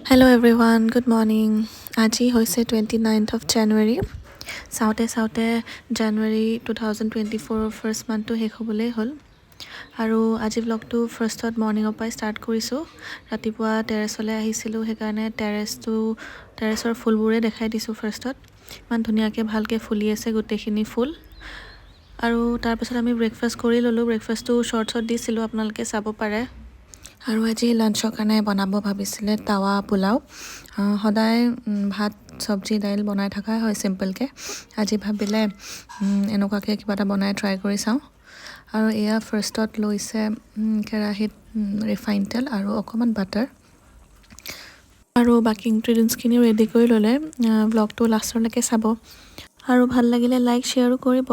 Hello everyone, good morning. আজি হৈছে 29th of January. চাওঁতে January 2024 first month to শেষ হ'বলৈ হ'ল। আৰু আজি ব্লগটো ফাৰ্ষ্টত মৰ্নিঙৰ পৰা ষ্টাৰ্ট কৰিছোঁ। ৰাতিপুৱা টেৰেছলৈ আহিছিলোঁ, সেইকাৰণে টেৰেছৰ ফুলবোৰে দেখাই দিছোঁ ফাৰ্ষ্টত। ইমান ধুনীয়াকৈ ভালকৈ ফুলি আছে গোটেইখিনি ফুল। আৰু তাৰপিছত আমি ব্ৰেকফাষ্ট কৰি ল'লোঁ। ব্ৰেকফাষ্টটো শ্বৰ্টছত দিছিলোঁ, আপোনালোকে চাব পাৰে। আৰু আজি লাঞ্চৰ কাৰণে বনাব ভাবিছিলে তাৱা পোলাও। সদায় ভাত চব্জি দাইল বনাই থকা হয় চিম্পলকৈ। আজি ভাবিলে এনেকুৱাকৈ কিবা এটা বনাই ট্ৰাই কৰি চাওঁ। আৰু এয়া ফাৰ্ষ্টত লৈছে কেৰাহীত ৰিফাইন তেল আৰু অকণমান বাটাৰ। আৰু বাকী ইনগ্ৰিডিয়েণ্টছখিনি ৰেডি কৰি ল'লে। ব্লগটো লাষ্টলৈকে চাব। আৰু ভাল লাগিলে লাইক শ্বেয়াৰো কৰিব।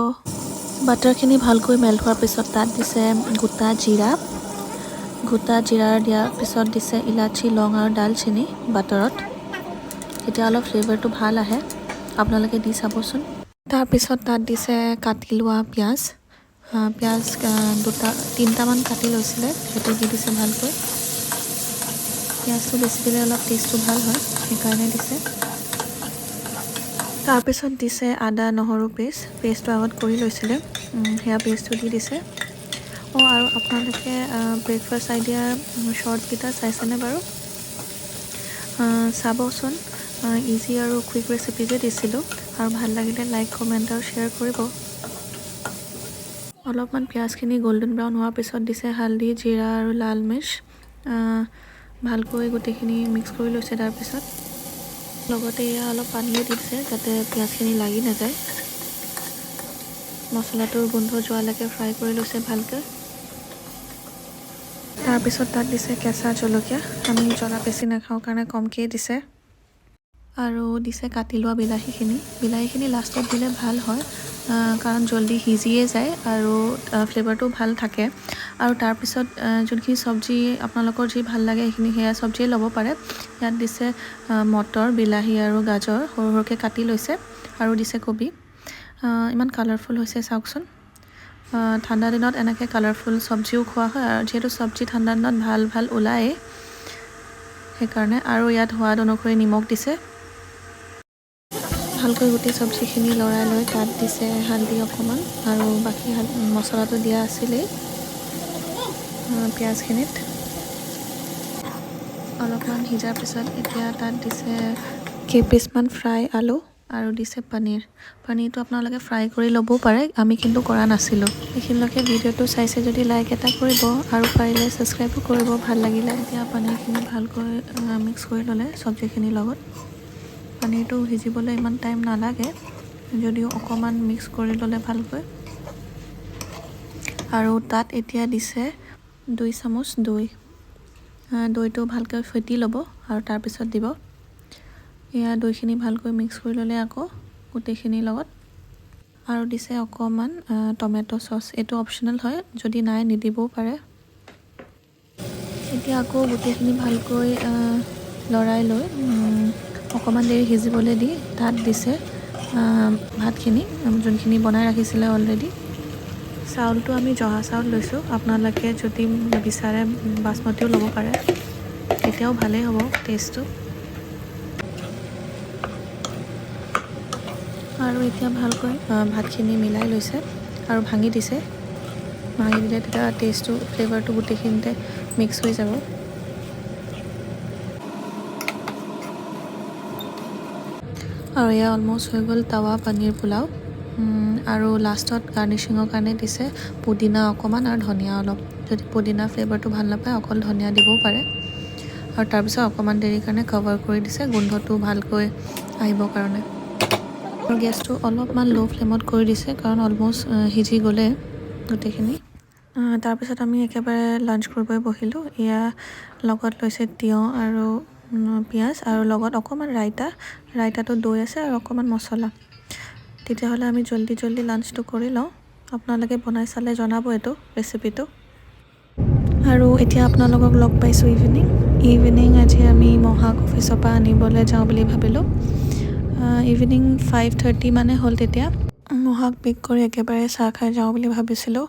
বাটাৰখিনি ভালকৈ মেল্ট হোৱাৰ পিছত তাত দিছে গোটা জিৰা দিয়াৰ পিছত দিছে ইলাচি, লং আৰু ডালচেনি বাটাৰত। তেতিয়া অলপ ফ্লেভাৰটো ভাল আহে, আপোনালোকে দি চাবচোন। তাৰপিছত তাত দিছে কাটি লোৱা পিঁয়াজ 3টামান কাটি লৈছিলে, সেইটো দি দিছে ভালকৈ। পিঁয়াজটো বেছি দিলে অলপ টেষ্টটো ভাল হয়, সেইকাৰণে দিছে। তাৰপিছত দিছে আদা নহৰু পেষ্টটো আগত কৰি লৈছিলে, সেয়া পেষ্টটো দি দিছে। আৰু আপোনালোকে ব্ৰেকফাষ্ট আইডিয়াৰ শ্বৰ্টছকেইটা চাইছেনে বাৰু? চাবচোন, ইজি আৰু কুইক ৰেচিপিজে দিছিলোঁ। আৰু ভাল লাগিলে লাইক কমেণ্ট আৰু শ্বেয়াৰ কৰিব। অলপমান পিঁয়াজখিনি গল্ডেন ব্ৰাউন হোৱাৰ পিছত দিছে হালধি, জিৰা আৰু লাল মিৰ্চ। ভালকৈ গোটেইখিনি মিক্স কৰি লৈছে। তাৰপিছত লগতে এয়া অলপ পানীও দিছে যাতে পিঁয়াজখিনি লাগি নাযায়। মছলাটোৰ গোন্ধ যোৱালৈকে ফ্ৰাই কৰি লৈছে ভালকৈ। তাৰপিছত তাত দিছে কেঁচা জলকীয়া, আমি জ্বলা বেছি নাখাওঁ কাৰণে কমকৈ দিছে। আৰু দিছে কাটি লোৱা বিলাহীখিনি লাষ্টত দিলে ভাল হয়, কাৰণ জল্দি সিজিয়ে যায় আৰু ফ্লেভাৰটো ভাল থাকে। আৰু তাৰপিছত যোনখিনি চব্জি আপোনালোকৰ যি ভাল লাগে সেয়া চব্জিয়ে ল'ব পাৰে। ইয়াত দিছে মটৰ, বিলাহী আৰু গাজৰ সৰু সৰুকৈ কাটি লৈছে, আৰু দিছে কবি। ইমান কালাৰফুল হৈছে চাওকচোন। ঠাণ্ডা দিনত এনেকৈ কালাৰফুল চব্জিও খোৱা হয়, আৰু যিহেতু চব্জি ঠাণ্ডা দিনত ভাল ওলায়েই সেইকাৰণে। আৰু ইয়াত সোৱাদ অনুসৰি নিমখ দিছে। ভালকৈ গোটেই চব্জিখিনি লৰাই লৈ তাত দিছে হালধি অকণমান, আৰু বাকী মছলাটো দিয়া আছিলেই পিঁয়াজখিনিত। অলপমান সিজাৰ পিছত এতিয়া তাত দিছে কেইপিচমান ফ্ৰাই আলু, আৰু দিছে পনীৰটো আপোনালোকে ফ্ৰাই কৰি ল'বও পাৰে, আমি কিন্তু কৰা নাছিলোঁ। এইখিনিলৈকে ভিডিঅ'টো চাইছে যদি লাইক এটা কৰিব, আৰু পাৰিলে ছাবস্ক্ৰাইবো কৰিব ভাল লাগিলে। এতিয়া পনীৰখিনি ভালকৈ মিক্স কৰি ল'লে চব্জিখিনিৰ লগত। পনীৰটো সিজিবলৈ ইমান টাইম নালাগে, যদিও অকণমান মিক্স কৰি ল'লে ভালকৈ। আৰু তাত এতিয়া দিছে 2 চামুচ দৈটো ভালকৈ ফেটি ল'ব আৰু তাৰপিছত দিব। এয়া দৈখিনি ভালকৈ মিক্স কৰি ল'লে আকৌ গোটেইখিনিৰ লগত। আৰু দিছে অকণমান টমেটো চচ, এইটো অপশ্যনেল হয়, যদি নাই নিদিবও পাৰে। এতিয়া আকৌ গোটেইখিনি ভালকৈ লৰাই লৈ অকণমান দেৰি সিজিবলৈ দি তাত দিছে ভাতখিনি, যোনখিনি বনাই ৰাখিছিলে অলৰেডি। চাউলটো আমি জহা চাউল লৈছোঁ, আপোনালোকে যদি বিচাৰে বাচমতিও ল'ব পাৰে, তেতিয়াও ভালেই হ'ব টেষ্টটো। আৰু এতিয়া ভালকৈ ভাতখিনি মিলাই লৈছে আৰু ভাঙি দিলে তেতিয়া টেষ্টটো ফ্লেভাৰটো গোটেইখিনিতে মিক্স হৈ যাব। আৰু এয়া অলম'ষ্ট হৈ গ'ল তাৱা পনীৰ পোলাও। আৰু লাষ্টত গাৰ্নিচিঙৰ কাৰণে দিছে পুদিনা অকণমান আৰু ধনিয়া অলপ। যদি পুদিনা ফ্লেভাৰটো ভাল নাপায় অকল ধনিয়া দিবও পাৰে। আৰু তাৰপিছত অকণমান দেৰিৰ কাৰণে কভাৰ কৰি দিছে, গোন্ধটো ভালকৈ আহিবৰ কাৰণে। আৰু গেছটো অলপমান ল' ফ্লেমত কৰি দিছে, কাৰণ অলম'ষ্ট সিজি গ'লে গোটেইখিনি। তাৰপিছত আমি একেবাৰে লাঞ্চ কৰিবই বহিলোঁ। এয়া লগত লৈছে তিয়ঁহ আৰু পিঁয়াজ, আৰু লগত অকণমান ৰাইতাটো দৈ আছে আৰু অকণমান মছলা। তেতিয়াহ'লে আমি জল্দি লাঞ্চটো কৰি লওঁ। আপোনালোকে বনাই চালে জনাব এইটো ৰেচিপিটো। আৰু এতিয়া আপোনালোকক লগ পাইছোঁ ইভিনিং। আজি আমি মহাক অফিচৰ পৰা আনিবলৈ যাওঁ বুলি ভাবিলোঁ। ইভিনিং 5:30 মানে হ'ল তেতিয়া। মহাক পিক কৰি একেবাৰে চাহ খাই যাওঁ বুলি ভাবিছিলোঁ।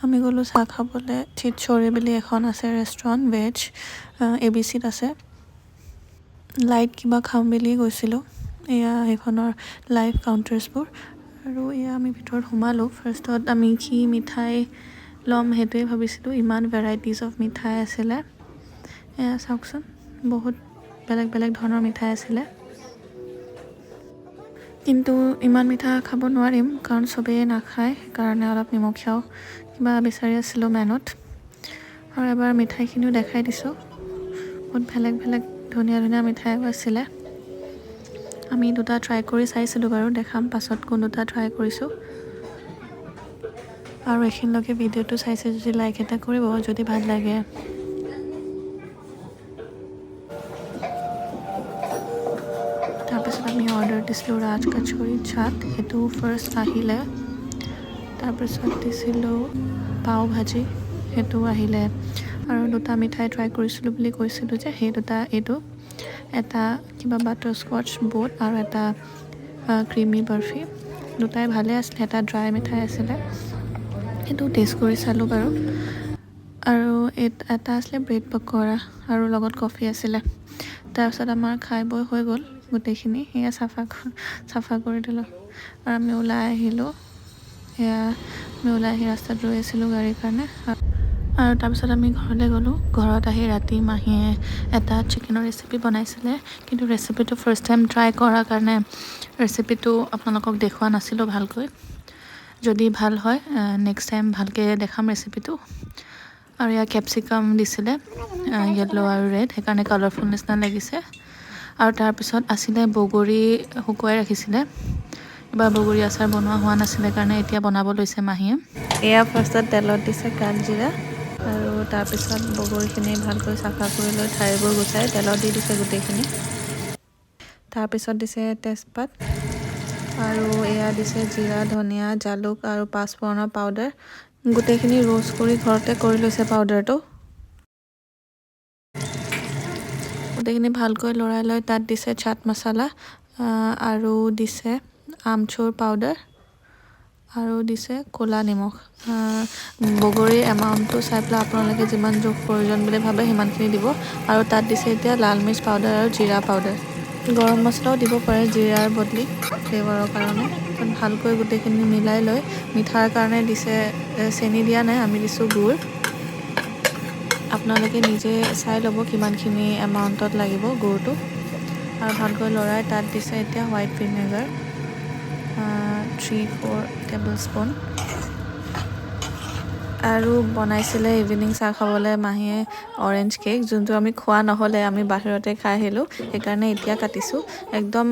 আমি গ'লোঁ চাহ খাবলৈ। চিটচৌৰি বুলি এখন আছে ৰেষ্টুৰেণ্ট, ভেজ ABCত আছে। লাইট কিবা খাম বুলি গৈছিলোঁ এয়া সেইখনৰ লাইভ কাউণ্টাৰ্ছবোৰ আৰু এয়া আমি ভিতৰত সোমালোঁ ফাৰ্ষ্টত আমি কি মিঠাই ল'ম সেইটোৱে ভাবিছিলোঁ ইমান ভেৰাইটিজ অফ মিঠাই আছিলে এয়া চাওকচোন বহুত বেলেগ বেলেগ ধৰণৰ মিঠাই আছিলে কিন্তু ইমান মিঠা খাব নোৱাৰিম কাৰণ চবেই নাখায় সেইকাৰণে অলপ নিমখীয়াও কিবা বিচাৰি আছিলোঁ মেনুত আৰু এবাৰ মিঠাইখিনিও দেখাই দিছোঁ বহুত বেলেগ বেলেগ ধুনীয়া ধুনীয়া মিঠাই আছিলে আমি দুটা ট্ৰাই কৰি চাইছিলোঁ বাৰু দেখাম পাছত কোন দুটা ট্ৰাই কৰিছোঁ আৰু এইখিনিলৈকে ভিডিঅ'টো চাইছে যদি লাইক এটা কৰিব যদি ভাল লাগে তাৰপিছত আমি অৰ্ডাৰ দিছিলোঁ ৰাজ কচুৰি চাট সেইটো ফাৰ্ষ্ট আহিলে তাৰপিছত দিছিলোঁ পাও ভাজি সেইটো আহিলে আৰু দুটা মিঠাই ট্ৰাই কৰিছিলোঁ বুলি কৈছিলোঁ যে সেই দুটা এইটো এটা কিবা বাটাৰ স্কচ বোট আৰু এটা ক্ৰিমি বৰফি দুটাই ভালে আছিলে এটা ড্ৰাই মিঠাই আছিলে সেইটো টেষ্ট কৰি চালোঁ বাৰু আৰু এটা আছিলে ব্ৰেড পকৰা আৰু লগত কফি আছিলে তাৰপিছত আমাৰ খাই বৈ হৈ গ'ল গোটেইখিনি সেয়া চাফা কৰি দিলোঁ আৰু আমি ওলাই আহিলোঁ সেয়া আমি ওলাই আহি ৰাস্তাত ৰৈ আছিলোঁ গাড়ীৰ কাৰণে আৰু তাৰপিছত আমি ঘৰলৈ গ'লোঁ ঘৰত আহি ৰাতি মাহীয়ে এটা চিকেনৰ ৰেচিপি বনাইছিলে কিন্তু ৰেচিপিটো ফাৰ্ষ্ট টাইম ট্ৰাই কৰাৰ কাৰণে ৰেচিপিটো আপোনালোকক দেখুওৱা নাছিলোঁ ভালকৈ যদি ভাল হয় নেক্সট টাইম ভালকৈ দেখাম ৰেচিপিটো আৰু ইয়াৰ কেপচিকাম দিছিলে য়েল্ল' আৰু ৰেড সেইকাৰণে কালাৰফুল নিচিনা লাগিছে আৰু তাৰপিছত আছিলে বগৰী শুকুৱাই ৰাখিছিলে এবাৰ বগৰী আচাৰ বনোৱা হোৱা নাছিলে কাৰণে এতিয়া বনাব লৈছে মাহীয়ে এয়া ফাৰ্ষ্টত তেলত দিছে কালজিৰা আৰু তাৰপিছত বগৰীখিনি ভালকৈ চাফা কৰি লৈ ঠাৰিবোৰ গুচাই তেলত দি দিছে গোটেইখিনি তাৰপিছত দিছে তেজপাত আৰু এয়া দিছে জিৰা ধনিয়া জালুক আৰু পাঁচফোৰণৰ পাউডাৰ গোটেইখিনি ৰোষ্ট কৰি ঘৰতে কৰি লৈছে পাউডাৰটো গোটেইখিনি ভালকৈ লৰাই লৈ তাত দিছে চাট মছলা আৰু দিছে আমচুৰ পাউডাৰ আৰু দিছে ক'লা নিমখ বগৰীৰ এমাউণ্টটো চাই পেলাই আপোনালোকে যিমান জোখ প্ৰয়োজন বুলি ভাবে সিমানখিনি দিব আৰু তাত দিছে এতিয়া লাল মিৰ্চ পাউডাৰ আৰু জিৰা পাউডাৰ গৰম মছলাও দিব পাৰে জিৰাৰ বদলি ফ্লেভাৰৰ কাৰণে তাত ভালকৈ গোটেইখিনি মিলাই লৈ মিঠাৰ কাৰণে দিছে চেনি দিয়া নাই আমি দিছোঁ গুড় আপোনালোকে নিজে চাই ল'ব কিমানখিনি এমাউণ্টত লাগিব গুড়টো আৰু ভালকৈ লৰাই তাত দিছে এতিয়া হোৱাইট ভিনেগাৰ 3-4 টেবল স্পুন আৰু বনাইছিলে ইভিনিং চাহ খাবলৈ মাহীয়ে অৰেঞ্জ কেক যোনটো আমি খোৱা নহ'লে আমি বাহিৰতে খাই আহিলোঁ সেইকাৰণে এতিয়া কাটিছোঁ একদম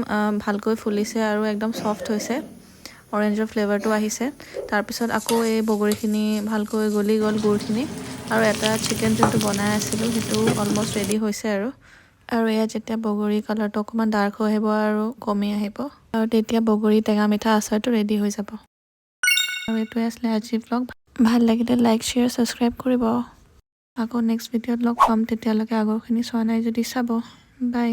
ভালকৈ ফুলিছে আৰু একদম ছফ্ট হৈছে অৰেঞ্জৰ ফ্লেভাৰটো আহিছে তাৰপিছত আকৌ এই বগৰীখিনি ভালকৈ গলি গ'ল গুড়খিনি আৰু এটা চিকেন যোনটো বনাই আছিলোঁ সেইটো অলমষ্ট ৰেডি হৈছে আৰু এয়া যেতিয়া বগৰী কালাৰটো অকণমান ডাৰ্ক হৈ আহিব আৰু কমি আহিব আৰু তেতিয়া বগৰী টেঙা মিঠা আচাৰটো ৰেডি হৈ যাব আৰু এইটোৱে আছিলে আজিৰ ভ্লগ ভাল লাগিলে লাইক শ্বেয়াৰ ছাবস্ক্ৰাইব কৰিব আকৌ নেক্সট ভিডিঅ'ত লগ পাম তেতিয়ালৈকে আগৰখিনি চোৱা নাই যদি চাব বাই